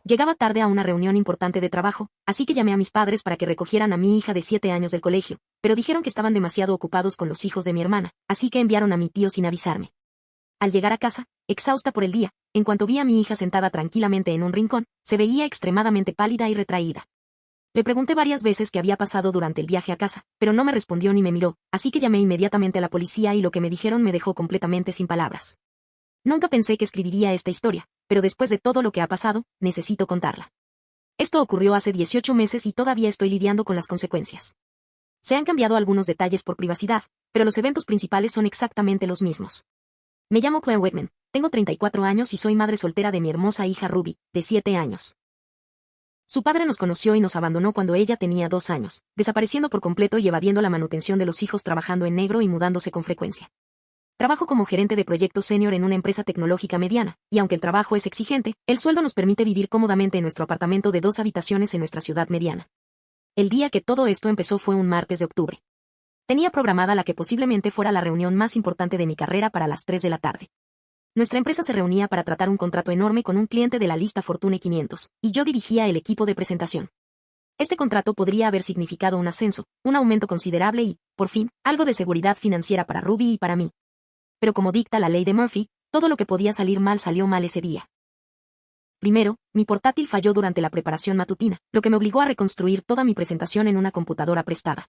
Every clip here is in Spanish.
Llegaba tarde a una reunión importante de trabajo, así que llamé a mis padres para que recogieran a mi hija de 7 años del colegio, pero dijeron que estaban demasiado ocupados con los hijos de mi hermana, así que enviaron a mi tío sin avisarme. Al llegar a casa, exhausta por el día, en cuanto vi a mi hija sentada tranquilamente en un rincón, se veía extremadamente pálida y retraída. Le pregunté varias veces qué había pasado durante el viaje a casa, pero no me respondió ni me miró, así que llamé inmediatamente a la policía y lo que me dijeron me dejó completamente sin palabras. Nunca pensé que escribiría esta historia, pero después de todo lo que ha pasado, necesito contarla. Esto ocurrió hace 18 meses y todavía estoy lidiando con las consecuencias. Se han cambiado algunos detalles por privacidad, pero los eventos principales son exactamente los mismos. Me llamo Claire Whitman, tengo 34 años y soy madre soltera de mi hermosa hija Ruby, de 7 años. Su padre nos conoció y nos abandonó cuando ella tenía 2 años, desapareciendo por completo y evadiendo la manutención de los hijos trabajando en negro y mudándose con frecuencia. Trabajo como gerente de proyectos senior en una empresa tecnológica mediana, y aunque el trabajo es exigente, el sueldo nos permite vivir cómodamente en nuestro apartamento de 2 habitaciones en nuestra ciudad mediana. El día que todo esto empezó fue un martes de octubre. Tenía programada la que posiblemente fuera la reunión más importante de mi carrera para las 3 de la tarde. Nuestra empresa se reunía para tratar un contrato enorme con un cliente de la lista Fortune 500, y yo dirigía el equipo de presentación. Este contrato podría haber significado un ascenso, un aumento considerable y, por fin, algo de seguridad financiera para Ruby y para mí. Pero como dicta la ley de Murphy, todo lo que podía salir mal salió mal ese día. Primero, mi portátil falló durante la preparación matutina, lo que me obligó a reconstruir toda mi presentación en una computadora prestada.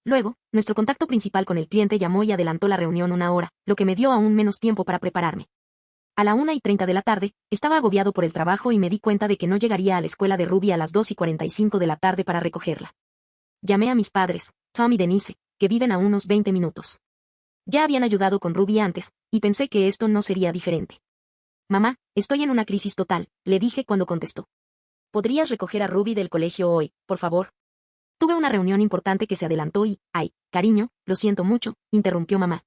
Luego, nuestro contacto principal con el cliente llamó y adelantó la reunión 1 hora, lo que me dio aún menos tiempo para prepararme. A la 1:30 de la tarde, estaba agobiado por el trabajo y me di cuenta de que no llegaría a la escuela de Ruby a las 2:45 de la tarde para recogerla. Llamé a mis padres, Tom y Denise, que viven a unos 20 minutos. Ya habían ayudado con Ruby antes, y pensé que esto no sería diferente. Mamá, estoy en una crisis total, le dije cuando contestó. ¿Podrías recoger a Ruby del colegio hoy, por favor? Tuve una reunión importante que se adelantó y, ay, cariño, lo siento mucho, interrumpió mamá.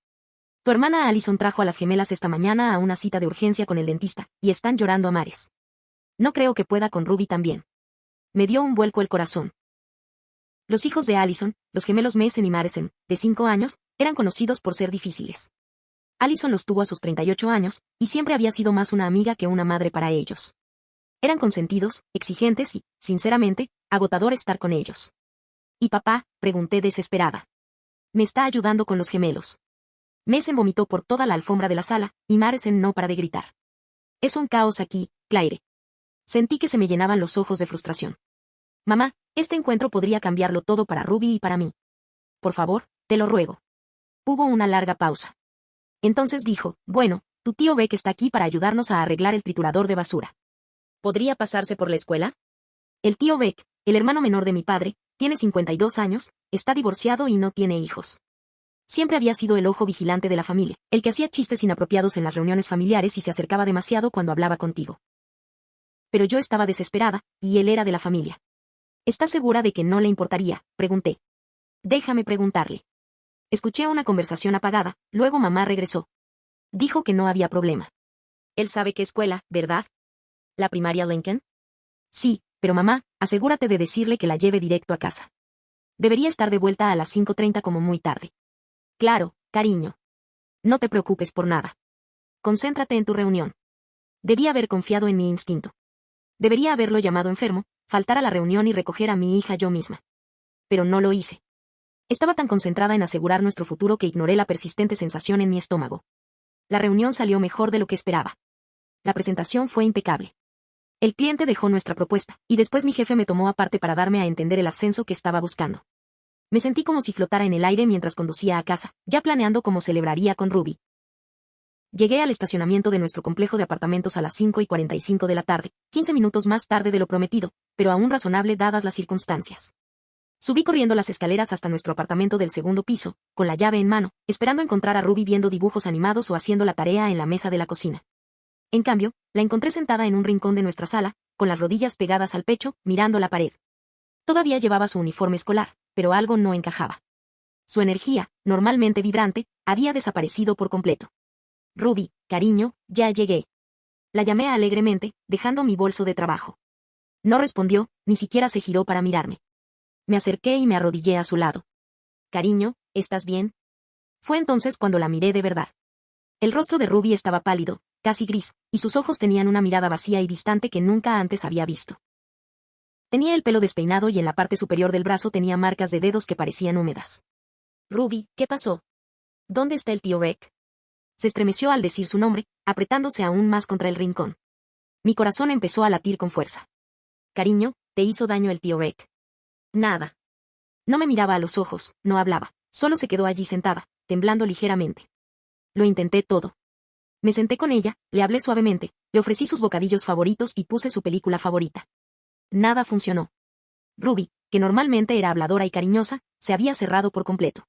Tu hermana Allison trajo a las gemelas esta mañana a una cita de urgencia con el dentista, y están llorando a mares. No creo que pueda con Ruby también. Me dio un vuelco el corazón. Los hijos de Allison, los gemelos Mason y Madison, de 5 años, eran conocidos por ser difíciles. Allison los tuvo a sus 38 años, y siempre había sido más una amiga que una madre para ellos. Eran consentidos, exigentes y, sinceramente, agotador estar con ellos. ¿Y papá?, pregunté desesperada. Me está ayudando con los gemelos. Mason vomitó por toda la alfombra de la sala, y Madison no para de gritar. Es un caos aquí, Claire. Sentí que se me llenaban los ojos de frustración. Mamá, este encuentro podría cambiarlo todo para Ruby y para mí. Por favor, te lo ruego. Hubo una larga pausa. Entonces dijo, bueno, tu tío Beck está aquí para ayudarnos a arreglar el triturador de basura. ¿Podría pasarse por la escuela? El tío Beck, el hermano menor de mi padre, tiene 52 años, está divorciado y no tiene hijos. Siempre había sido el ojo vigilante de la familia, el que hacía chistes inapropiados en las reuniones familiares y se acercaba demasiado cuando hablaba contigo. Pero yo estaba desesperada, y él era de la familia. ¿Estás segura de que no le importaría?, pregunté. Déjame preguntarle. Escuché una conversación apagada, luego mamá regresó. Dijo que no había problema. Él sabe qué escuela, ¿verdad? ¿La primaria Lincoln? Sí, pero mamá, asegúrate de decirle que la lleve directo a casa. Debería estar de vuelta a las 5:30 como muy tarde. Claro, cariño. No te preocupes por nada. Concéntrate en tu reunión. Debí haber confiado en mi instinto. Debería haberlo llamado enfermo, faltar a la reunión y recoger a mi hija yo misma. Pero no lo hice. Estaba tan concentrada en asegurar nuestro futuro que ignoré la persistente sensación en mi estómago. La reunión salió mejor de lo que esperaba. La presentación fue impecable. El cliente dejó nuestra propuesta, y después mi jefe me tomó aparte para darme a entender el ascenso que estaba buscando. Me sentí como si flotara en el aire mientras conducía a casa, ya planeando cómo celebraría con Ruby. Llegué al estacionamiento de nuestro complejo de apartamentos a las 5:45 de la tarde, 15 minutos más tarde de lo prometido, pero aún razonable dadas las circunstancias. Subí corriendo las escaleras hasta nuestro apartamento del segundo piso, con la llave en mano, esperando encontrar a Ruby viendo dibujos animados o haciendo la tarea en la mesa de la cocina. En cambio, la encontré sentada en un rincón de nuestra sala, con las rodillas pegadas al pecho, mirando la pared. Todavía llevaba su uniforme escolar, pero algo no encajaba. Su energía, normalmente vibrante, había desaparecido por completo. Ruby, cariño, ya llegué. La llamé alegremente, dejando mi bolso de trabajo. No respondió, ni siquiera se giró para mirarme. Me acerqué y me arrodillé a su lado. Cariño, ¿estás bien? Fue entonces cuando la miré de verdad. El rostro de Ruby estaba pálido, casi gris, y sus ojos tenían una mirada vacía y distante que nunca antes había visto. Tenía el pelo despeinado y en la parte superior del brazo tenía marcas de dedos que parecían húmedas. Ruby, ¿qué pasó? ¿Dónde está el tío Beck? Se estremeció al decir su nombre, apretándose aún más contra el rincón. Mi corazón empezó a latir con fuerza. Cariño, ¿te hizo daño el tío Beck? Nada. No me miraba a los ojos, no hablaba, solo se quedó allí sentada, temblando ligeramente. Lo intenté todo. Me senté con ella, le hablé suavemente, le ofrecí sus bocadillos favoritos y puse su película favorita. Nada funcionó. Ruby, que normalmente era habladora y cariñosa, se había cerrado por completo.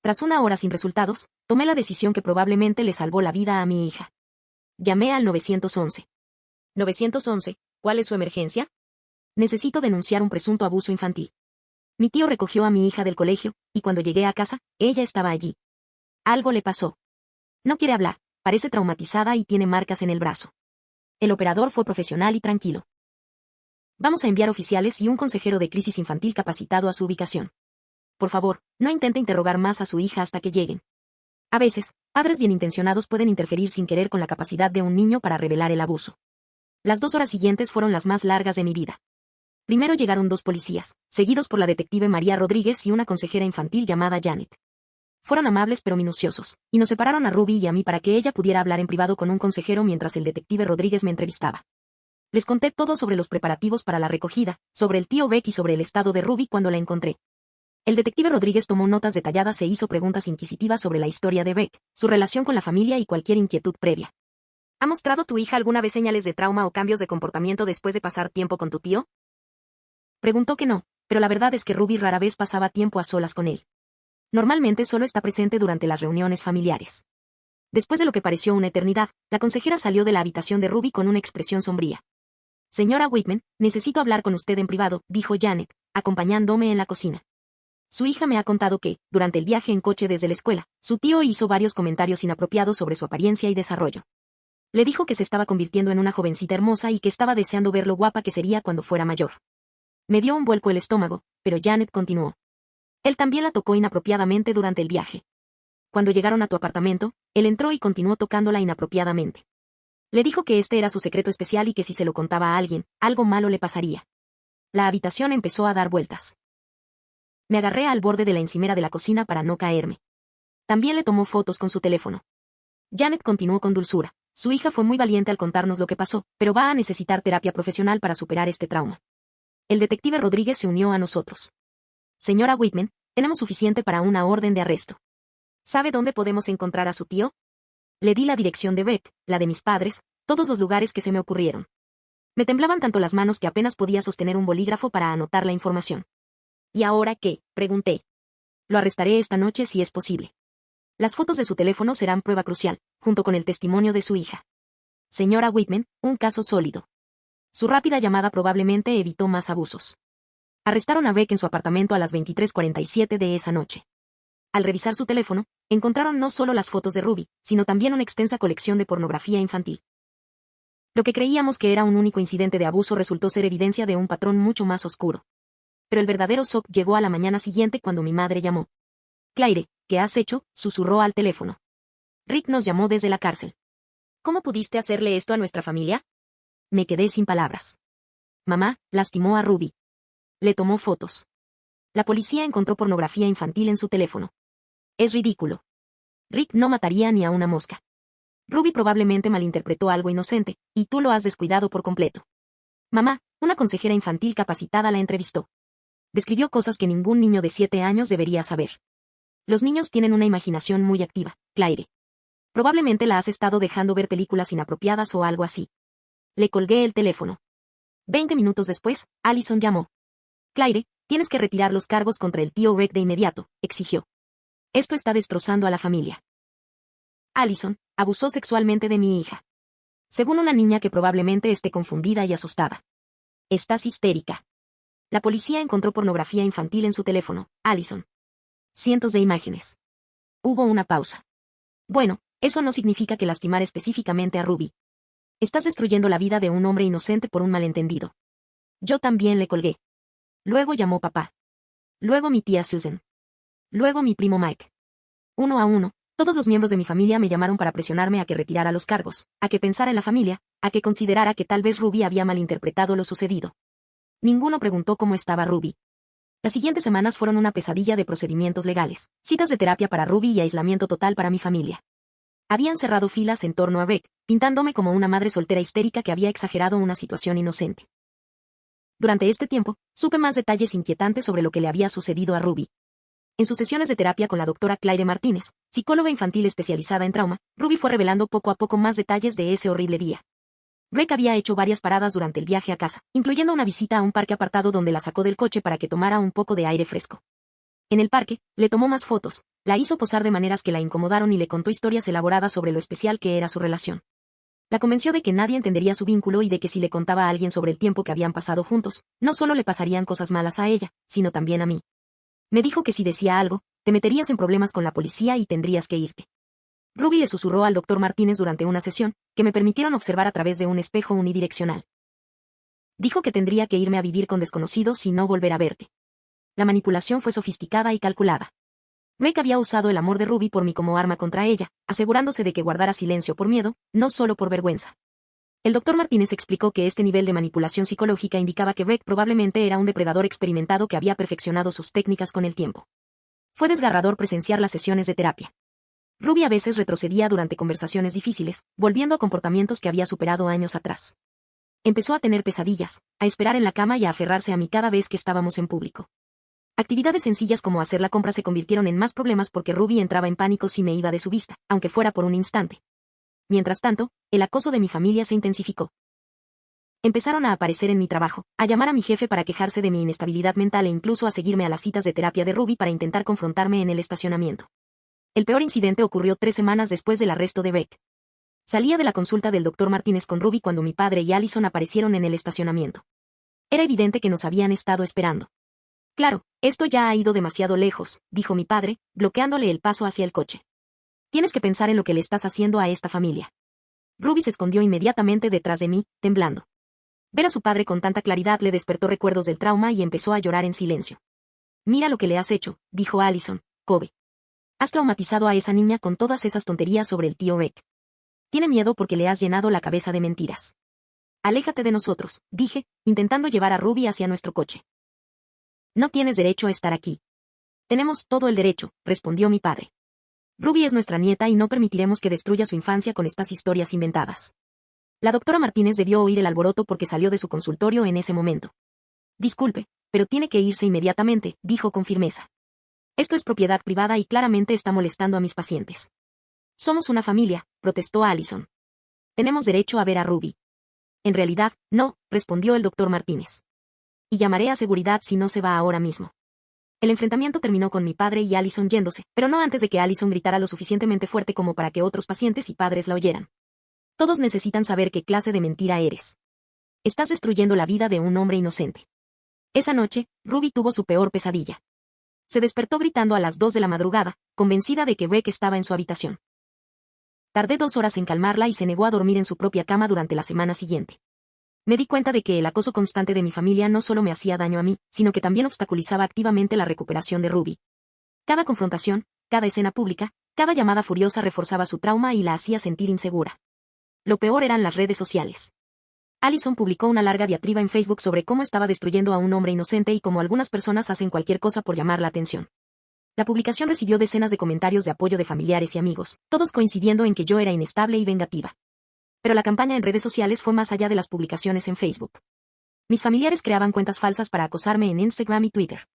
Tras una hora sin resultados, tomé la decisión que probablemente le salvó la vida a mi hija. Llamé al 911. 911, ¿cuál es su emergencia? Necesito denunciar un presunto abuso infantil. Mi tío recogió a mi hija del colegio, y cuando llegué a casa, ella estaba allí. Algo le pasó. No quiere hablar, parece traumatizada y tiene marcas en el brazo. El operador fue profesional y tranquilo. Vamos a enviar oficiales y un consejero de crisis infantil capacitado a su ubicación. Por favor, no intente interrogar más a su hija hasta que lleguen. A veces, padres bien intencionados pueden interferir sin querer con la capacidad de un niño para revelar el abuso. Las 2 horas siguientes fueron las más largas de mi vida. Primero llegaron 2 policías, seguidos por la detective María Rodríguez y una consejera infantil llamada Janet. Fueron amables pero minuciosos, y nos separaron a Ruby y a mí para que ella pudiera hablar en privado con un consejero mientras el detective Rodríguez me entrevistaba. Les conté todo sobre los preparativos para la recogida, sobre el tío Beck y sobre el estado de Ruby cuando la encontré. El detective Rodríguez tomó notas detalladas e hizo preguntas inquisitivas sobre la historia de Beck, su relación con la familia y cualquier inquietud previa. ¿Ha mostrado tu hija alguna vez señales de trauma o cambios de comportamiento después de pasar tiempo con tu tío? Preguntó que no, pero la verdad es que Ruby rara vez pasaba tiempo a solas con él. Normalmente solo está presente durante las reuniones familiares. Después de lo que pareció una eternidad, la consejera salió de la habitación de Ruby con una expresión sombría. Señora Whitman, necesito hablar con usted en privado, dijo Janet, acompañándome en la cocina. Su hija me ha contado que, durante el viaje en coche desde la escuela, su tío hizo varios comentarios inapropiados sobre su apariencia y desarrollo. Le dijo que se estaba convirtiendo en una jovencita hermosa y que estaba deseando ver lo guapa que sería cuando fuera mayor. Me dio un vuelco el estómago, pero Janet continuó. Él también la tocó inapropiadamente durante el viaje. Cuando llegaron a tu apartamento, él entró y continuó tocándola inapropiadamente. Le dijo que este era su secreto especial y que si se lo contaba a alguien, algo malo le pasaría. La habitación empezó a dar vueltas. Me agarré al borde de la encimera de la cocina para no caerme. También le tomó fotos con su teléfono. Janet continuó con dulzura. Su hija fue muy valiente al contarnos lo que pasó, pero va a necesitar terapia profesional para superar este trauma. El detective Rodríguez se unió a nosotros. Señora Whitman, tenemos suficiente para una orden de arresto. ¿Sabe dónde podemos encontrar a su tío? Le di la dirección de Beck, la de mis padres, todos los lugares que se me ocurrieron. Me temblaban tanto las manos que apenas podía sostener un bolígrafo para anotar la información. ¿Y ahora qué?, pregunté. Lo arrestaré esta noche si es posible. Las fotos de su teléfono serán prueba crucial, junto con el testimonio de su hija. Señora Whitman, un caso sólido. Su rápida llamada probablemente evitó más abusos. Arrestaron a Beck en su apartamento a las 23:47 de esa noche. Al revisar su teléfono, encontraron no solo las fotos de Ruby, sino también una extensa colección de pornografía infantil. Lo que creíamos que era un único incidente de abuso resultó ser evidencia de un patrón mucho más oscuro. Pero el verdadero shock llegó a la mañana siguiente cuando mi madre llamó. Claire, ¿qué has hecho?, susurró al teléfono. Rick nos llamó desde la cárcel. ¿Cómo pudiste hacerle esto a nuestra familia? Me quedé sin palabras. Mamá, lastimó a Ruby. Le tomó fotos. La policía encontró pornografía infantil en su teléfono. Es ridículo. Rick no mataría ni a una mosca. Ruby probablemente malinterpretó algo inocente, y tú lo has descuidado por completo. Mamá, una consejera infantil capacitada la entrevistó. Describió cosas que ningún niño de 7 años debería saber. Los niños tienen una imaginación muy activa, Claire. Probablemente la has estado dejando ver películas inapropiadas o algo así. Le colgué el teléfono. 20 minutos después, Allison llamó. Claire, tienes que retirar los cargos contra el tío Beck de inmediato, exigió. Esto está destrozando a la familia. Allison abusó sexualmente de mi hija. Según una niña que probablemente esté confundida y asustada. Estás histérica. La policía encontró pornografía infantil en su teléfono, Allison. Cientos de imágenes. Hubo una pausa. Bueno, eso no significa que lastimar específicamente a Ruby. Estás destruyendo la vida de un hombre inocente por un malentendido. Yo también le colgué. Luego llamó papá. Luego mi tía Susan. Luego mi primo Mike. Uno a uno, Todos los miembros de mi familia me llamaron para presionarme a que retirara los cargos, a que pensara en la familia, a que considerara que tal vez Ruby había malinterpretado lo sucedido. Ninguno preguntó cómo estaba Ruby. Las siguientes semanas fueron una pesadilla de procedimientos legales, citas de terapia para Ruby y aislamiento total para mi familia. Habían cerrado filas en torno a Beck, pintándome como una madre soltera histérica que había exagerado una situación inocente. Durante este tiempo, supe más detalles inquietantes sobre lo que le había sucedido a Ruby. En sus sesiones de terapia con la doctora Claire Martínez, psicóloga infantil especializada en trauma, Ruby fue revelando poco a poco más detalles de ese horrible día. Beck había hecho varias paradas durante el viaje a casa, incluyendo una visita a un parque apartado donde la sacó del coche para que tomara un poco de aire fresco. En el parque, le tomó más fotos, la hizo posar de maneras que la incomodaron y le contó historias elaboradas sobre lo especial que era su relación. La convenció de que nadie entendería su vínculo y de que si le contaba a alguien sobre el tiempo que habían pasado juntos, no solo le pasarían cosas malas a ella, sino también a mí. Me dijo que si decía algo, te meterías en problemas con la policía y tendrías que irte. Ruby le susurró al doctor Martínez durante una sesión, que me permitieron observar a través de un espejo unidireccional. Dijo que tendría que irme a vivir con desconocidos y no volver a verte. La manipulación fue sofisticada y calculada. Beck había usado el amor de Ruby por mí como arma contra ella, asegurándose de que guardara silencio por miedo, no solo por vergüenza. El doctor Martínez explicó que este nivel de manipulación psicológica indicaba que Beck probablemente era un depredador experimentado que había perfeccionado sus técnicas con el tiempo. Fue desgarrador presenciar las sesiones de terapia. Ruby a veces retrocedía durante conversaciones difíciles, volviendo a comportamientos que había superado años atrás. Empezó a tener pesadillas, a esperar en la cama y a aferrarse a mí cada vez que estábamos en público. Actividades sencillas como hacer la compra se convirtieron en más problemas porque Ruby entraba en pánico si me iba de su vista, aunque fuera por un instante. Mientras tanto, el acoso de mi familia se intensificó. Empezaron a aparecer en mi trabajo, a llamar a mi jefe para quejarse de mi inestabilidad mental e incluso a seguirme a las citas de terapia de Ruby para intentar confrontarme en el estacionamiento. El peor incidente ocurrió 3 semanas después del arresto de Beck. Salía de la consulta del doctor Martínez con Ruby cuando mi padre y Allison aparecieron en el estacionamiento. Era evidente que nos habían estado esperando. Claro, esto ya ha ido demasiado lejos, dijo mi padre, bloqueándole el paso hacia el coche. Tienes que pensar en lo que le estás haciendo a esta familia. Ruby se escondió inmediatamente detrás de mí, temblando. Ver a su padre con tanta claridad le despertó recuerdos del trauma y empezó a llorar en silencio. Mira lo que le has hecho, dijo Allison, Kobe. Has traumatizado a esa niña con todas esas tonterías sobre el tío Beck. Tiene miedo porque le has llenado la cabeza de mentiras. Aléjate de nosotros, dije, intentando llevar a Ruby hacia nuestro coche. No tienes derecho a estar aquí. Tenemos todo el derecho, respondió mi padre. Ruby es nuestra nieta y no permitiremos que destruya su infancia con estas historias inventadas. La doctora Martínez debió oír el alboroto porque salió de su consultorio en ese momento. Disculpe, pero tiene que irse inmediatamente, dijo con firmeza. Esto es propiedad privada y claramente está molestando a mis pacientes. Somos una familia, protestó Allison. Tenemos derecho a ver a Ruby. En realidad, no, respondió el doctor Martínez. Y llamaré a seguridad si no se va ahora mismo. El enfrentamiento terminó con mi padre y Allison yéndose, pero no antes de que Allison gritara lo suficientemente fuerte como para que otros pacientes y padres la oyeran. Todos necesitan saber qué clase de mentira eres. Estás destruyendo la vida de un hombre inocente. Esa noche, Ruby tuvo su peor pesadilla. Se despertó gritando a las 2 de la madrugada, convencida de que Beck estaba en su habitación. Tardé 2 horas en calmarla y se negó a dormir en su propia cama durante la semana siguiente. Me di cuenta de que el acoso constante de mi familia no solo me hacía daño a mí, sino que también obstaculizaba activamente la recuperación de Ruby. Cada confrontación, cada escena pública, cada llamada furiosa reforzaba su trauma y la hacía sentir insegura. Lo peor eran las redes sociales. Allison publicó una larga diatriba en Facebook sobre cómo estaba destruyendo a un hombre inocente y cómo algunas personas hacen cualquier cosa por llamar la atención. La publicación recibió decenas de comentarios de apoyo de familiares y amigos, todos coincidiendo en que yo era inestable y vengativa. Pero la campaña en redes sociales fue más allá de las publicaciones en Facebook. Mis familiares creaban cuentas falsas para acosarme en Instagram y Twitter.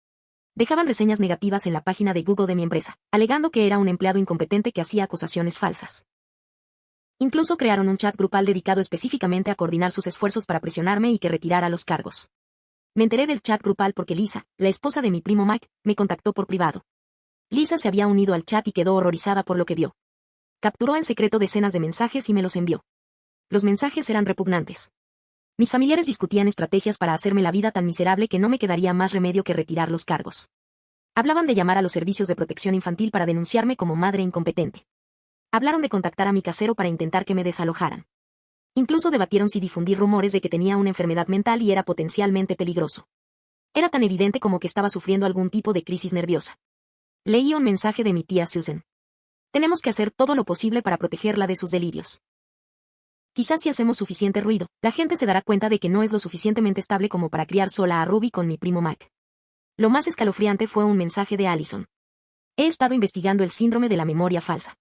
Dejaban reseñas negativas en la página de Google de mi empresa, alegando que era un empleado incompetente que hacía acusaciones falsas. Incluso crearon un chat grupal dedicado específicamente a coordinar sus esfuerzos para presionarme y que retirara los cargos. Me enteré del chat grupal porque Lisa, la esposa de mi primo Mike, me contactó por privado. Lisa se había unido al chat y quedó horrorizada por lo que vio. Capturó en secreto decenas de mensajes y me los envió. Los mensajes eran repugnantes. Mis familiares discutían estrategias para hacerme la vida tan miserable que no me quedaría más remedio que retirar los cargos. Hablaban de llamar a los servicios de protección infantil para denunciarme como madre incompetente. Hablaron de contactar a mi casero para intentar que me desalojaran. Incluso debatieron si difundir rumores de que tenía una enfermedad mental y era potencialmente peligroso. Era tan evidente como que estaba sufriendo algún tipo de crisis nerviosa. Leí un mensaje de mi tía Susan. Tenemos que hacer todo lo posible para protegerla de sus delirios. Quizás si hacemos suficiente ruido, la gente se dará cuenta de que no es lo suficientemente estable como para criar sola a Ruby con mi primo Mac. Lo más escalofriante fue un mensaje de Allison. He estado investigando el síndrome de la memoria falsa.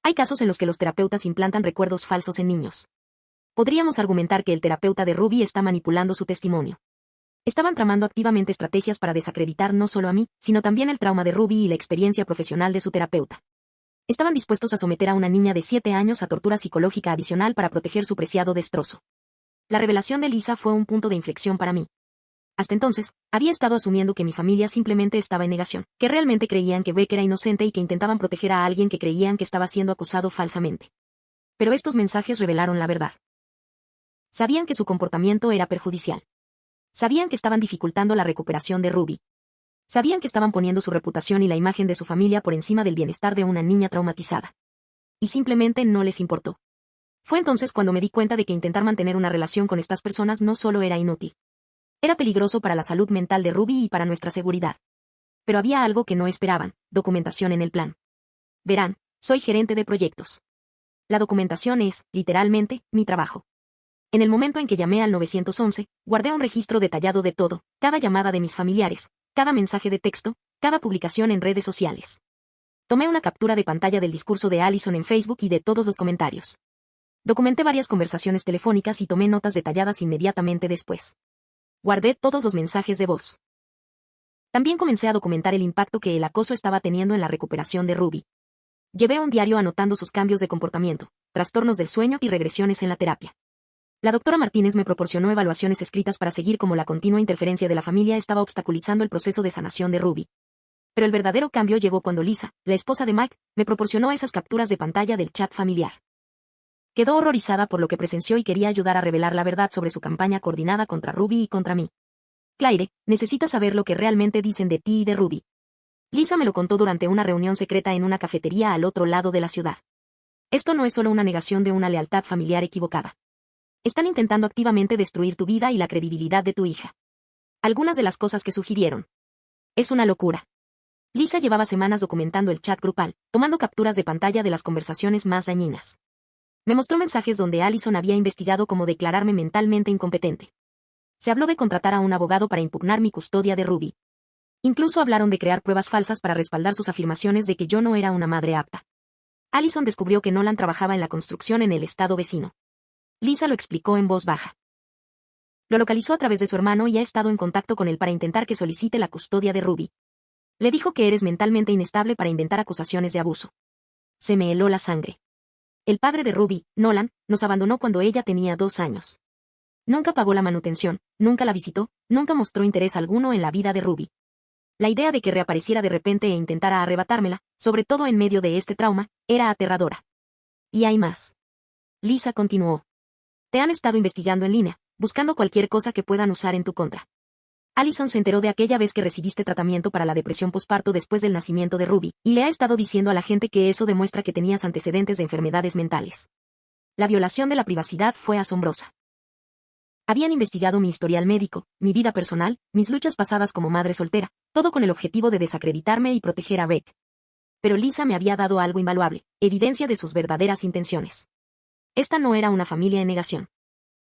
Hay casos en los que los terapeutas implantan recuerdos falsos en niños. Podríamos argumentar que el terapeuta de Ruby está manipulando su testimonio. Estaban tramando activamente estrategias para desacreditar no solo a mí, sino también el trauma de Ruby y la experiencia profesional de su terapeuta. Estaban dispuestos a someter a una niña de 7 años a tortura psicológica adicional para proteger su preciado destrozo. La revelación de Lisa fue un punto de inflexión para mí. Hasta entonces, había estado asumiendo que mi familia simplemente estaba en negación, que realmente creían que Beck era inocente y que intentaban proteger a alguien que creían que estaba siendo acusado falsamente. Pero estos mensajes revelaron la verdad. Sabían que su comportamiento era perjudicial. Sabían que estaban dificultando la recuperación de Ruby. Sabían que estaban poniendo su reputación y la imagen de su familia por encima del bienestar de una niña traumatizada. Y simplemente no les importó. Fue entonces cuando me di cuenta de que intentar mantener una relación con estas personas no solo era inútil. Era peligroso para la salud mental de Ruby y para nuestra seguridad. Pero había algo que no esperaban: documentación en el plan. Verán, soy gerente de proyectos. La documentación es, literalmente, mi trabajo. En el momento en que llamé al 911, guardé un registro detallado de todo, cada llamada de mis familiares, cada mensaje de texto, cada publicación en redes sociales. Tomé una captura de pantalla del discurso de Allison en Facebook y de todos los comentarios. Documenté varias conversaciones telefónicas y tomé notas detalladas inmediatamente después. Guardé todos los mensajes de voz. También comencé a documentar el impacto que el acoso estaba teniendo en la recuperación de Ruby. Llevé un diario anotando sus cambios de comportamiento, trastornos del sueño y regresiones en la terapia. La doctora Martínez me proporcionó evaluaciones escritas para seguir cómo la continua interferencia de la familia estaba obstaculizando el proceso de sanación de Ruby. Pero el verdadero cambio llegó cuando Lisa, la esposa de Mike, me proporcionó esas capturas de pantalla del chat familiar. Quedó horrorizada por lo que presenció y quería ayudar a revelar la verdad sobre su campaña coordinada contra Ruby y contra mí. Claire, necesitas saber lo que realmente dicen de ti y de Ruby. Lisa me lo contó durante una reunión secreta en una cafetería al otro lado de la ciudad. Esto no es solo una negación de una lealtad familiar equivocada. Están intentando activamente destruir tu vida y la credibilidad de tu hija. Algunas de las cosas que sugirieron. Es una locura. Lisa llevaba semanas documentando el chat grupal, tomando capturas de pantalla de las conversaciones más dañinas. Me mostró mensajes donde Allison había investigado cómo declararme mentalmente incompetente. Se habló de contratar a un abogado para impugnar mi custodia de Ruby. Incluso hablaron de crear pruebas falsas para respaldar sus afirmaciones de que yo no era una madre apta. Allison descubrió que Nolan trabajaba en la construcción en el estado vecino. Lisa lo explicó en voz baja. Lo localizó a través de su hermano y ha estado en contacto con él para intentar que solicite la custodia de Ruby. Le dijo que eres mentalmente inestable para inventar acusaciones de abuso. Se me heló la sangre. El padre de Ruby, Nolan, nos abandonó cuando ella tenía 2 años. Nunca pagó la manutención, nunca la visitó, nunca mostró interés alguno en la vida de Ruby. La idea de que reapareciera de repente e intentara arrebatármela, sobre todo en medio de este trauma, era aterradora. Y hay más. Lisa continuó. Te han estado investigando en línea, buscando cualquier cosa que puedan usar en tu contra. Allison se enteró de aquella vez que recibiste tratamiento para la depresión posparto después del nacimiento de Ruby, y le ha estado diciendo a la gente que eso demuestra que tenías antecedentes de enfermedades mentales. La violación de la privacidad fue asombrosa. Habían investigado mi historial médico, mi vida personal, mis luchas pasadas como madre soltera, todo con el objetivo de desacreditarme y proteger a Beck. Pero Lisa me había dado algo invaluable, evidencia de sus verdaderas intenciones. Esta no era una familia en negación.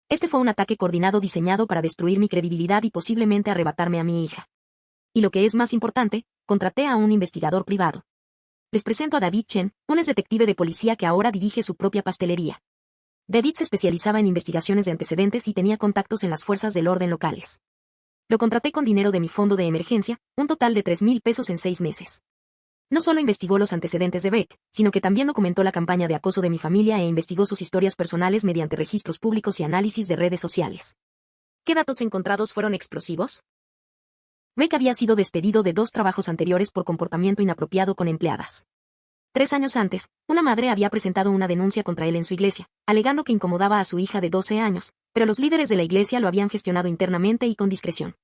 Este fue un ataque coordinado diseñado para destruir mi credibilidad y posiblemente arrebatarme a mi hija. Y lo que es más importante, contraté a un investigador privado. Les presento a David Chen, un ex detective de policía que ahora dirige su propia pastelería. David se especializaba en investigaciones de antecedentes y tenía contactos en las fuerzas del orden locales. Lo contraté con dinero de mi fondo de emergencia, un total de 3,000 pesos en 6 meses. No solo investigó los antecedentes de Beck, sino que también documentó la campaña de acoso de mi familia e investigó sus historias personales mediante registros públicos y análisis de redes sociales. ¿Qué datos encontrados fueron explosivos? Beck había sido despedido de 2 trabajos anteriores por comportamiento inapropiado con empleadas. 3 años antes, una madre había presentado una denuncia contra él en su iglesia, alegando que incomodaba a su hija de 12 años, pero los líderes de la iglesia lo habían gestionado internamente y con discreción.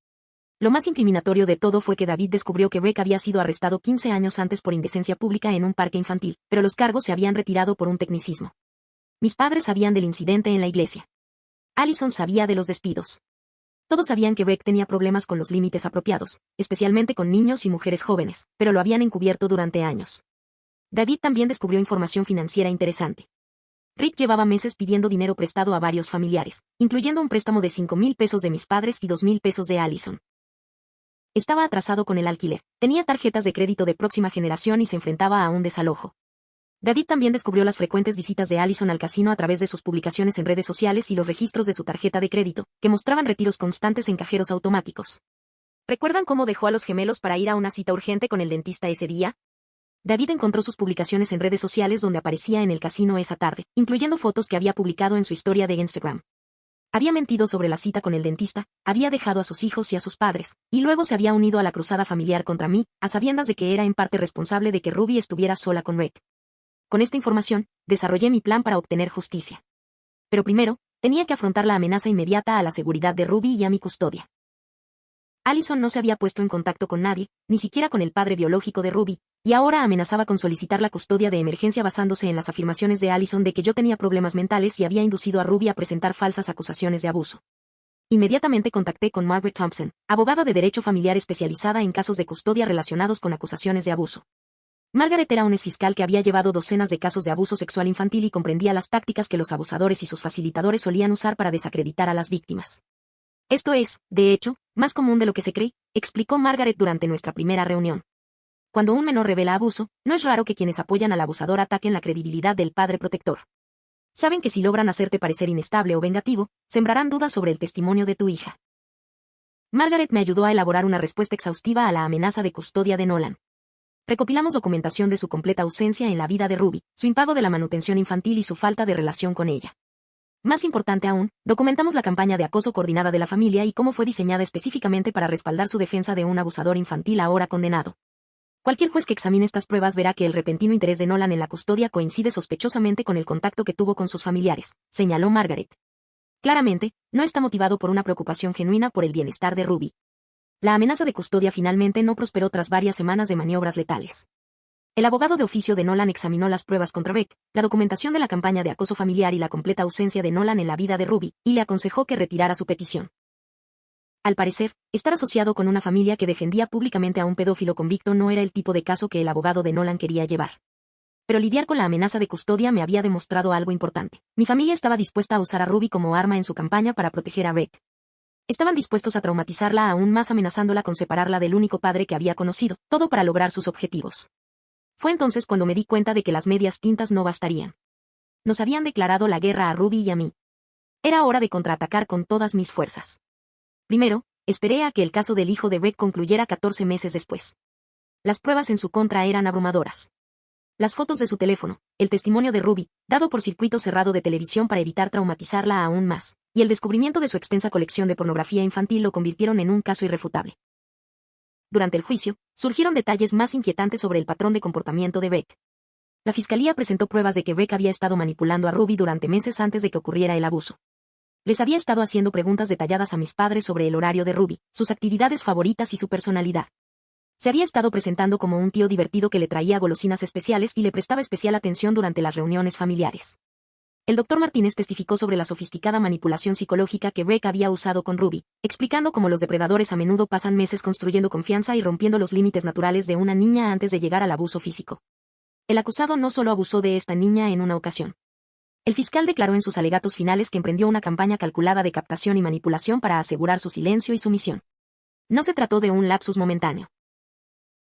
Lo más incriminatorio de todo fue que David descubrió que Beck había sido arrestado 15 años antes por indecencia pública en un parque infantil, pero los cargos se habían retirado por un tecnicismo. Mis padres sabían del incidente en la iglesia. Allison sabía de los despidos. Todos sabían que Beck tenía problemas con los límites apropiados, especialmente con niños y mujeres jóvenes, pero lo habían encubierto durante años. David también descubrió información financiera interesante. Rick llevaba meses pidiendo dinero prestado a varios familiares, incluyendo un préstamo de 5,000 pesos de mis padres y 2,000 pesos de Allison. Estaba atrasado con el alquiler, tenía tarjetas de crédito de próxima generación y se enfrentaba a un desalojo. David también descubrió las frecuentes visitas de Allison al casino a través de sus publicaciones en redes sociales y los registros de su tarjeta de crédito, que mostraban retiros constantes en cajeros automáticos. ¿Recuerdan cómo dejó a los gemelos para ir a una cita urgente con el dentista ese día? David encontró sus publicaciones en redes sociales donde aparecía en el casino esa tarde, incluyendo fotos que había publicado en su historia de Instagram. Había mentido sobre la cita con el dentista, había dejado a sus hijos y a sus padres, y luego se había unido a la cruzada familiar contra mí, a sabiendas de que era en parte responsable de que Ruby estuviera sola con Rick. Con esta información, desarrollé mi plan para obtener justicia. Pero primero, tenía que afrontar la amenaza inmediata a la seguridad de Ruby y a mi custodia. Allison no se había puesto en contacto con nadie, ni siquiera con el padre biológico de Ruby, y ahora amenazaba con solicitar la custodia de emergencia basándose en las afirmaciones de Allison de que yo tenía problemas mentales y había inducido a Ruby a presentar falsas acusaciones de abuso. Inmediatamente contacté con Margaret Thompson, abogada de derecho familiar especializada en casos de custodia relacionados con acusaciones de abuso. Margaret era un exfiscal que había llevado docenas de casos de abuso sexual infantil y comprendía las tácticas que los abusadores y sus facilitadores solían usar para desacreditar a las víctimas. Esto es, de hecho, más común de lo que se cree, explicó Margaret durante nuestra primera reunión. Cuando un menor revela abuso, no es raro que quienes apoyan al abusador ataquen la credibilidad del padre protector. Saben que si logran hacerte parecer inestable o vengativo, sembrarán dudas sobre el testimonio de tu hija. Margaret me ayudó a elaborar una respuesta exhaustiva a la amenaza de custodia de Nolan. Recopilamos documentación de su completa ausencia en la vida de Ruby, su impago de la manutención infantil y su falta de relación con ella. Más importante aún, documentamos la campaña de acoso coordinada de la familia y cómo fue diseñada específicamente para respaldar su defensa de un abusador infantil ahora condenado. Cualquier juez que examine estas pruebas verá que el repentino interés de Nolan en la custodia coincide sospechosamente con el contacto que tuvo con sus familiares, señaló Margaret. Claramente, no está motivado por una preocupación genuina por el bienestar de Ruby. La amenaza de custodia finalmente no prosperó tras varias semanas de maniobras letales. El abogado de oficio de Nolan examinó las pruebas contra Beck, la documentación de la campaña de acoso familiar y la completa ausencia de Nolan en la vida de Ruby, y le aconsejó que retirara su petición. Al parecer, estar asociado con una familia que defendía públicamente a un pedófilo convicto no era el tipo de caso que el abogado de Nolan quería llevar. Pero lidiar con la amenaza de custodia me había demostrado algo importante. Mi familia estaba dispuesta a usar a Ruby como arma en su campaña para proteger a Beck. Estaban dispuestos a traumatizarla aún más amenazándola con separarla del único padre que había conocido, todo para lograr sus objetivos. Fue entonces cuando me di cuenta de que las medias tintas no bastarían. Nos habían declarado la guerra a Ruby y a mí. Era hora de contraatacar con todas mis fuerzas. Primero, esperé a que el caso del hijo de Beck concluyera 14 meses después. Las pruebas en su contra eran abrumadoras. Las fotos de su teléfono, el testimonio de Ruby, dado por circuito cerrado de televisión para evitar traumatizarla aún más, y el descubrimiento de su extensa colección de pornografía infantil lo convirtieron en un caso irrefutable. Durante el juicio, surgieron detalles más inquietantes sobre el patrón de comportamiento de Beck. La fiscalía presentó pruebas de que Beck había estado manipulando a Ruby durante meses antes de que ocurriera el abuso. Les había estado haciendo preguntas detalladas a mis padres sobre el horario de Ruby, sus actividades favoritas y su personalidad. Se había estado presentando como un tío divertido que le traía golosinas especiales y le prestaba especial atención durante las reuniones familiares. El Dr. Martínez testificó sobre la sofisticada manipulación psicológica que Beck había usado con Ruby, explicando cómo los depredadores a menudo pasan meses construyendo confianza y rompiendo los límites naturales de una niña antes de llegar al abuso físico. El acusado no solo abusó de esta niña en una ocasión. El fiscal declaró en sus alegatos finales que emprendió una campaña calculada de captación y manipulación para asegurar su silencio y sumisión. No se trató de un lapsus momentáneo.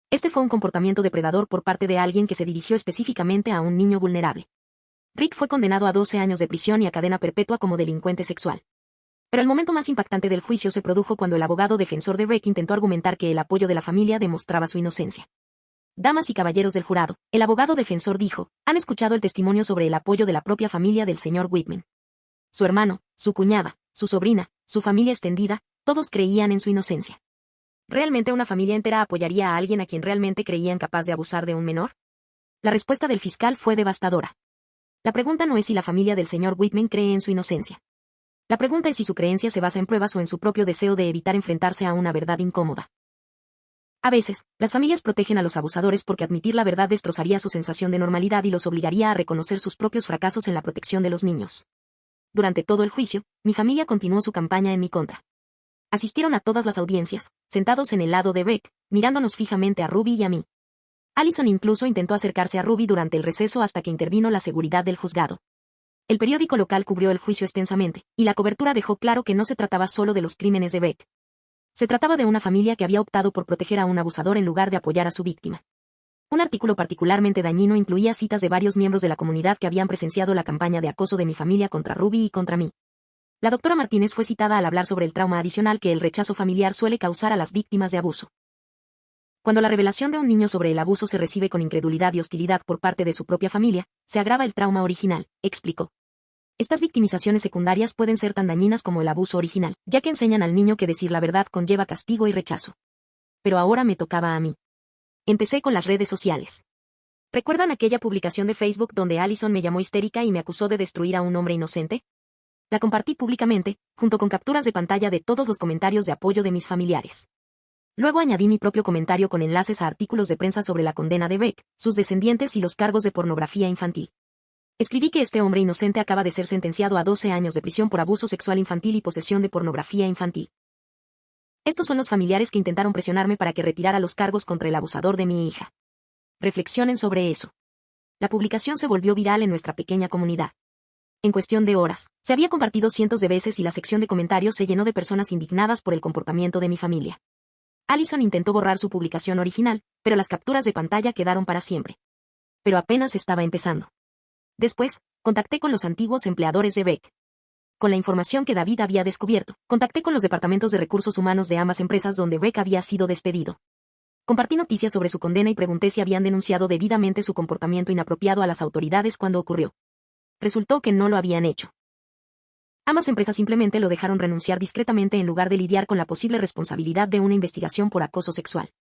Este fue un comportamiento depredador por parte de alguien que se dirigió específicamente a un niño vulnerable. Rick fue condenado a 12 años de prisión y a cadena perpetua como delincuente sexual. Pero el momento más impactante del juicio se produjo cuando el abogado defensor de Rick intentó argumentar que el apoyo de la familia demostraba su inocencia. Damas y caballeros del jurado, el abogado defensor dijo, han escuchado el testimonio sobre el apoyo de la propia familia del señor Whitman. Su hermano, su cuñada, su sobrina, su familia extendida, todos creían en su inocencia. ¿Realmente una familia entera apoyaría a alguien a quien realmente creían capaz de abusar de un menor? La respuesta del fiscal fue devastadora. La pregunta no es si la familia del señor Whitman cree en su inocencia. La pregunta es si su creencia se basa en pruebas o en su propio deseo de evitar enfrentarse a una verdad incómoda. A veces, las familias protegen a los abusadores porque admitir la verdad destrozaría su sensación de normalidad y los obligaría a reconocer sus propios fracasos en la protección de los niños. Durante todo el juicio, mi familia continuó su campaña en mi contra. Asistieron a todas las audiencias, sentados en el lado de Beck, mirándonos fijamente a Ruby y a mí. Allison incluso intentó acercarse a Ruby durante el receso hasta que intervino la seguridad del juzgado. El periódico local cubrió el juicio extensamente, y la cobertura dejó claro que no se trataba solo de los crímenes de Beck. Se trataba de una familia que había optado por proteger a un abusador en lugar de apoyar a su víctima. Un artículo particularmente dañino incluía citas de varios miembros de la comunidad que habían presenciado la campaña de acoso de mi familia contra Ruby y contra mí. La doctora Martínez fue citada al hablar sobre el trauma adicional que el rechazo familiar suele causar a las víctimas de abuso. Cuando la revelación de un niño sobre el abuso se recibe con incredulidad y hostilidad por parte de su propia familia, se agrava el trauma original, explicó. Estas victimizaciones secundarias pueden ser tan dañinas como el abuso original, ya que enseñan al niño que decir la verdad conlleva castigo y rechazo. Pero ahora me tocaba a mí. Empecé con las redes sociales. ¿Recuerdan aquella publicación de Facebook donde Allison me llamó histérica y me acusó de destruir a un hombre inocente? La compartí públicamente, junto con capturas de pantalla de todos los comentarios de apoyo de mis familiares. Luego añadí mi propio comentario con enlaces a artículos de prensa sobre la condena de Beck, sus descendientes y los cargos de pornografía infantil. Escribí que este hombre inocente acaba de ser sentenciado a 12 años de prisión por abuso sexual infantil y posesión de pornografía infantil. Estos son los familiares que intentaron presionarme para que retirara los cargos contra el abusador de mi hija. Reflexionen sobre eso. La publicación se volvió viral en nuestra pequeña comunidad. En cuestión de horas, se había compartido cientos de veces y la sección de comentarios se llenó de personas indignadas por el comportamiento de mi familia. Allison intentó borrar su publicación original, pero las capturas de pantalla quedaron para siempre. Pero apenas estaba empezando. Después, contacté con los antiguos empleadores de Beck. Con la información que David había descubierto, contacté con los departamentos de recursos humanos de ambas empresas donde Beck había sido despedido. Compartí noticias sobre su condena y pregunté si habían denunciado debidamente su comportamiento inapropiado a las autoridades cuando ocurrió. Resultó que no lo habían hecho. Ambas empresas simplemente lo dejaron renunciar discretamente en lugar de lidiar con la posible responsabilidad de una investigación por acoso sexual.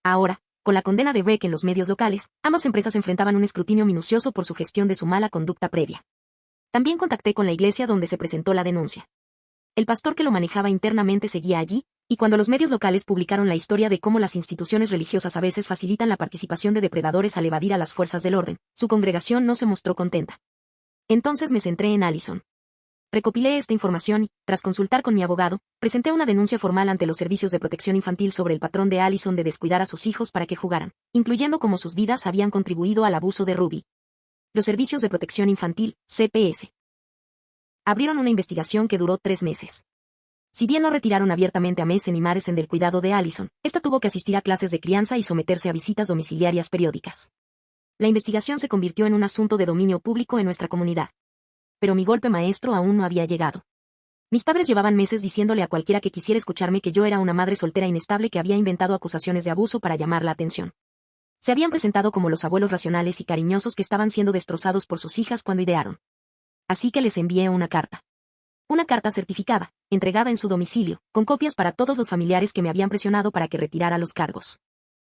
Ahora, con la condena de Beck en los medios locales, ambas empresas enfrentaban un escrutinio minucioso por su gestión de su mala conducta previa. También contacté con la iglesia donde se presentó la denuncia. El pastor que lo manejaba internamente seguía allí, y cuando los medios locales publicaron la historia de cómo las instituciones religiosas a veces facilitan la participación de depredadores al evadir a las fuerzas del orden, su congregación no se mostró contenta. Entonces me centré en Allison. Recopilé esta información y, tras consultar con mi abogado, presenté una denuncia formal ante los servicios de protección infantil sobre el patrón de Allison de descuidar a sus hijos para que jugaran, incluyendo cómo sus vidas habían contribuido al abuso de Ruby. Los servicios de protección infantil, CPS, abrieron una investigación que duró 3 meses. Si bien no retiraron abiertamente a Messen y Maresen del cuidado de Allison, esta tuvo que asistir a clases de crianza y someterse a visitas domiciliarias periódicas. La investigación se convirtió en un asunto de dominio público en nuestra comunidad. Pero mi golpe maestro aún no había llegado. Mis padres llevaban meses diciéndole a cualquiera que quisiera escucharme que yo era una madre soltera inestable que había inventado acusaciones de abuso para llamar la atención. Se habían presentado como los abuelos racionales y cariñosos que estaban siendo destrozados por sus hijas cuando idearon. Así que les envié una carta. Una carta certificada, entregada en su domicilio, con copias para todos los familiares que me habían presionado para que retirara los cargos.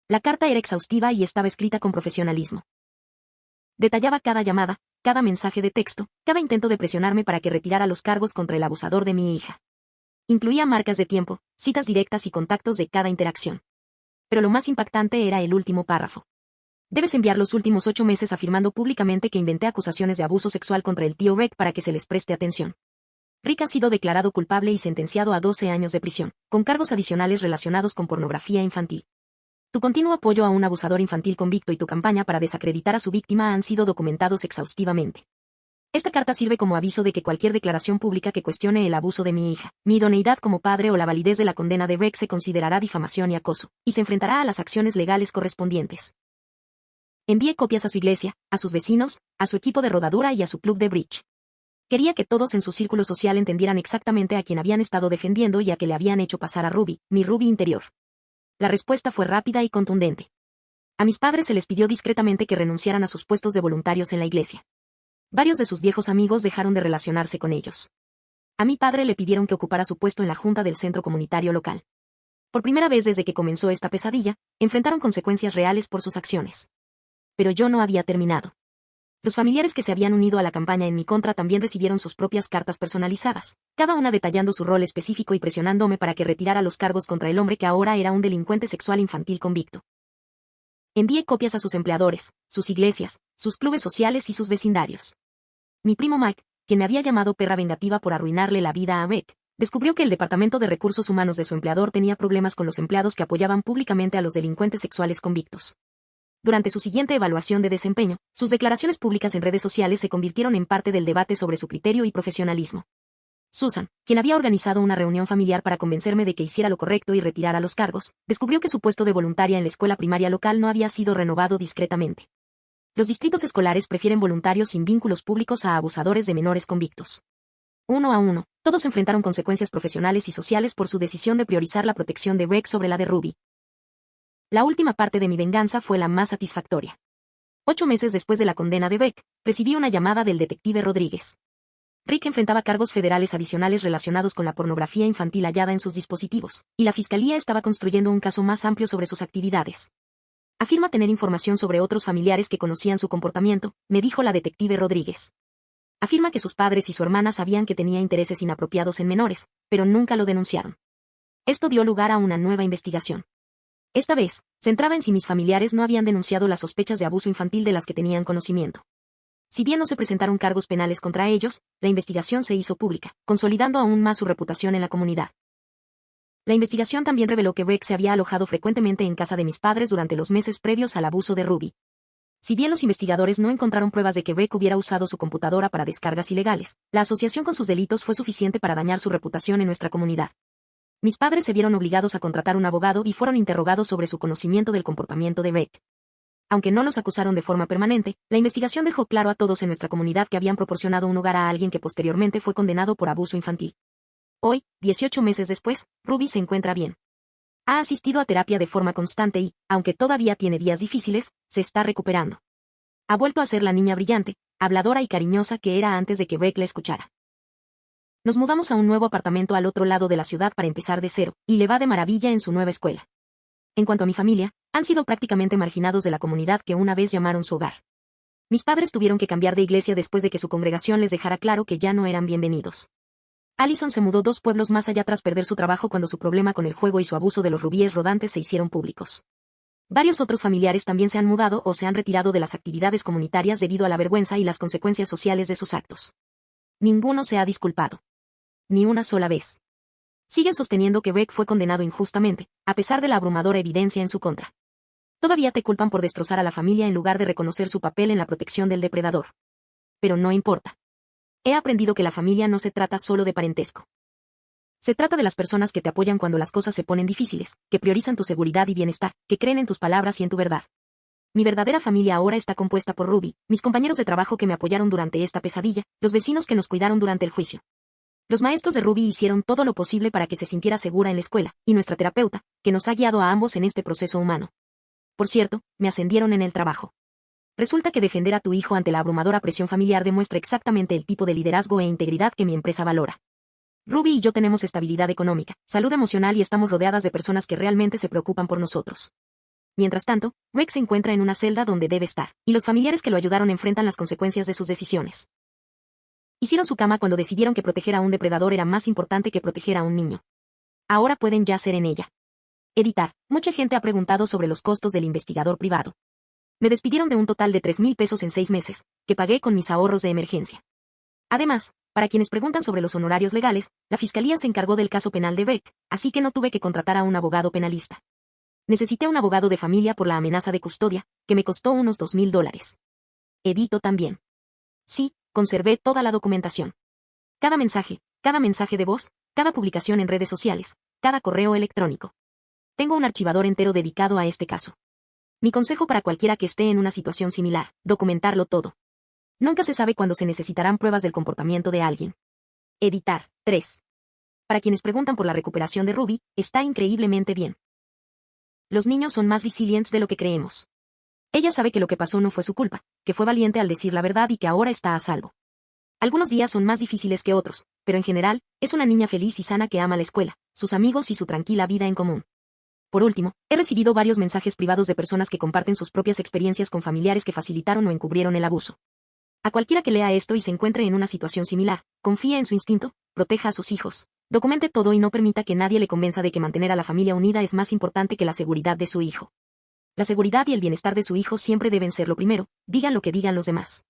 La carta era exhaustiva y estaba escrita con profesionalismo. Detallaba cada llamada, cada mensaje de texto, cada intento de presionarme para que retirara los cargos contra el abusador de mi hija. Incluía marcas de tiempo, citas directas y contactos de cada interacción. Pero lo más impactante era el último párrafo. Debes enviar los últimos 8 meses afirmando públicamente que inventé acusaciones de abuso sexual contra el tío Rick para que se les preste atención. Rick ha sido declarado culpable y sentenciado a 12 años de prisión, con cargos adicionales relacionados con pornografía infantil. Tu continuo apoyo a un abusador infantil convicto y tu campaña para desacreditar a su víctima han sido documentados exhaustivamente. Esta carta sirve como aviso de que cualquier declaración pública que cuestione el abuso de mi hija, mi idoneidad como padre o la validez de la condena de Rick se considerará difamación y acoso, y se enfrentará a las acciones legales correspondientes. Envié copias a su iglesia, a sus vecinos, a su equipo de rodadura y a su club de bridge. Quería que todos en su círculo social entendieran exactamente a quién habían estado defendiendo y a qué le habían hecho pasar a Ruby, mi Ruby interior. La respuesta fue rápida y contundente. A mis padres se les pidió discretamente que renunciaran a sus puestos de voluntarios en la iglesia. Varios de sus viejos amigos dejaron de relacionarse con ellos. A mi padre le pidieron que ocupara su puesto en la junta del centro comunitario local. Por primera vez desde que comenzó esta pesadilla, enfrentaron consecuencias reales por sus acciones. Pero yo no había terminado. Los familiares que se habían unido a la campaña en mi contra también recibieron sus propias cartas personalizadas, cada una detallando su rol específico y presionándome para que retirara los cargos contra el hombre que ahora era un delincuente sexual infantil convicto. Envié copias a sus empleadores, sus iglesias, sus clubes sociales y sus vecindarios. Mi primo Mike, quien me había llamado perra vengativa por arruinarle la vida a Beck, descubrió que el Departamento de Recursos Humanos de su empleador tenía problemas con los empleados que apoyaban públicamente a los delincuentes sexuales convictos. durante su siguiente evaluación de desempeño, sus declaraciones públicas en redes sociales se convirtieron en parte del debate sobre su criterio y profesionalismo. Susan, quien había organizado una reunión familiar para convencerme de que hiciera lo correcto y retirara los cargos, descubrió que su puesto de voluntaria en la escuela primaria local no había sido renovado discretamente. Los distritos escolares prefieren voluntarios sin vínculos públicos a abusadores de menores convictos. 1-1, todos enfrentaron consecuencias profesionales y sociales por su decisión de priorizar la protección de Rick sobre la de Ruby. La última parte de mi venganza fue la más satisfactoria. 8 meses después de la condena de Beck, recibí una llamada del detective Rodríguez. Rick enfrentaba cargos federales adicionales relacionados con la pornografía infantil hallada en sus dispositivos, y la fiscalía estaba construyendo un caso más amplio sobre sus actividades. Afirma tener información sobre otros familiares que conocían su comportamiento, me dijo la detective Rodríguez. Afirma que sus padres y su hermana sabían que tenía intereses inapropiados en menores, pero nunca lo denunciaron. Esto dio lugar a una nueva investigación. Esta vez, centrada en si mis familiares no habían denunciado las sospechas de abuso infantil de las que tenían conocimiento. Si bien no se presentaron cargos penales contra ellos, la investigación se hizo pública, consolidando aún más su reputación en la comunidad. La investigación también reveló que Rick se había alojado frecuentemente en casa de mis padres durante los meses previos al abuso de Ruby. Si bien los investigadores no encontraron pruebas de que Rick hubiera usado su computadora para descargas ilegales, la asociación con sus delitos fue suficiente para dañar su reputación en nuestra comunidad. Mis padres se vieron obligados a contratar un abogado y fueron interrogados sobre su conocimiento del comportamiento de Rick. Aunque no los acusaron de forma permanente, la investigación dejó claro a todos en nuestra comunidad que habían proporcionado un hogar a alguien que posteriormente fue condenado por abuso infantil. Hoy, 18 meses después, Ruby se encuentra bien. Ha asistido a terapia de forma constante y, aunque todavía tiene días difíciles, se está recuperando. Ha vuelto a ser la niña brillante, habladora y cariñosa que era antes de que Rick la escuchara. Nos mudamos a un nuevo apartamento al otro lado de la ciudad para empezar de cero, y le va de maravilla en su nueva escuela. En cuanto a mi familia, han sido prácticamente marginados de la comunidad que una vez llamaron su hogar. Mis padres tuvieron que cambiar de iglesia después de que su congregación les dejara claro que ya no eran bienvenidos. Allison se mudó 2 pueblos más allá tras perder su trabajo cuando su problema con el juego y su abuso de los rubíes rodantes se hicieron públicos. Varios otros familiares también se han mudado o se han retirado de las actividades comunitarias debido a la vergüenza y las consecuencias sociales de sus actos. Ninguno se ha disculpado. Ni una sola vez. Siguen sosteniendo que Rick fue condenado injustamente, a pesar de la abrumadora evidencia en su contra. Todavía te culpan por destrozar a la familia en lugar de reconocer su papel en la protección del depredador. Pero no importa. He aprendido que la familia no se trata solo de parentesco. Se trata de las personas que te apoyan cuando las cosas se ponen difíciles, que priorizan tu seguridad y bienestar, que creen en tus palabras y en tu verdad. Mi verdadera familia ahora está compuesta por Ruby, mis compañeros de trabajo que me apoyaron durante esta pesadilla, los vecinos que nos cuidaron durante el juicio. Los maestros de Ruby hicieron todo lo posible para que se sintiera segura en la escuela, y nuestra terapeuta, que nos ha guiado a ambos en este proceso humano. Por cierto, me ascendieron en el trabajo. Resulta que defender a tu hijo ante la abrumadora presión familiar demuestra exactamente el tipo de liderazgo e integridad que mi empresa valora. Ruby y yo tenemos estabilidad económica, salud emocional y estamos rodeadas de personas que realmente se preocupan por nosotros. Mientras tanto, Rick se encuentra en una celda donde debe estar, y los familiares que lo ayudaron enfrentan las consecuencias de sus decisiones. Hicieron su cama cuando decidieron que proteger a un depredador era más importante que proteger a un niño. Ahora pueden yacer en ella. Editar. Mucha gente ha preguntado sobre los costos del investigador privado. Me despidieron de un total de 3,000 pesos en 6 meses, que pagué con mis ahorros de emergencia. Además, para quienes preguntan sobre los honorarios legales, la fiscalía se encargó del caso penal de Beck, así que no tuve que contratar a un abogado penalista. Necesité un abogado de familia por la amenaza de custodia, que me costó unos $2,000. Edito también. Sí, conservé toda la documentación. Cada mensaje de voz, cada publicación en redes sociales, cada correo electrónico. Tengo un archivador entero dedicado a este caso. Mi consejo para cualquiera que esté en una situación similar, documentarlo todo. Nunca se sabe cuándo se necesitarán pruebas del comportamiento de alguien. Editar. 3. Para quienes preguntan por la recuperación de Ruby, está increíblemente bien. Los niños son más resilientes de lo que creemos. Ella sabe que lo que pasó no fue su culpa, que fue valiente al decir la verdad y que ahora está a salvo. Algunos días son más difíciles que otros, pero en general, es una niña feliz y sana que ama la escuela, sus amigos y su tranquila vida en común. Por último, he recibido varios mensajes privados de personas que comparten sus propias experiencias con familiares que facilitaron o encubrieron el abuso. A cualquiera que lea esto y se encuentre en una situación similar, confíe en su instinto, proteja a sus hijos, documente todo y no permita que nadie le convenza de que mantener a la familia unida es más importante que la seguridad de su hijo. La seguridad y el bienestar de su hijo siempre deben ser lo primero, digan lo que digan los demás.